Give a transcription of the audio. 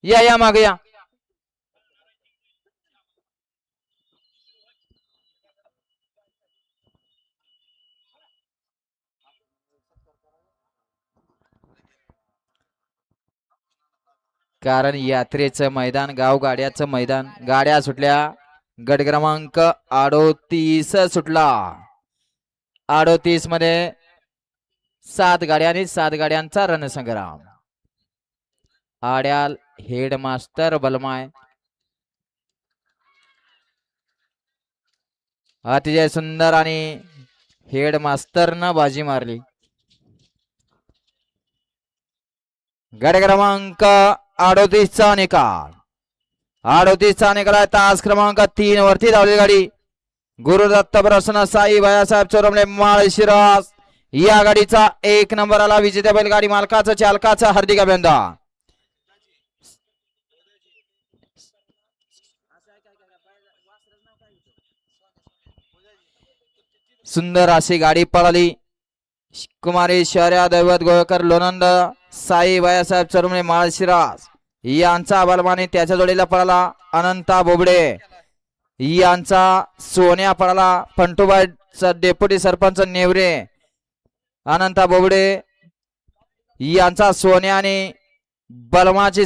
या मागे या. कारण यात्रेचं मैदान, गावगाड्याचं मैदान. गाड्या सुटल्या. गट क्रमांक 38 सुटला. 38 मध्ये 7 गाड्या आणि 7 गाड्यांचा रणसंग्राम. आड्याल हेडमास्टर बलमाय. अतिशय सुंदर आणि हेडमास्टरनं बाजी मारली. गट क्रमांक 38 चा निकाल. 38 चा निकाल. तास क्रमांक 3 वरती धावली गाडी गुरुदत्त प्रसन्न साई बायासाहेब चोरमले माळशिरस. या गाडीचा 1 नंबर आला. विजेत्या बैलगाडी मालकाचं चालकाचं हार्दिक अभिनंदन. सुंदर अशी गाडी पळाली. कुमारी शौर्या दैवत गोळकर लोणंद साई बायासाहेब चोरमले माळशिरस यांचा बलमाने त्याच्या जोडीला पळाला अनंता बोबडे यांचा सोन्या पळाला. पंटूबाईचा डेप्युटी सरपंच नेवरे अनंता बोबडे यांचा सोन्या आणि बलमाची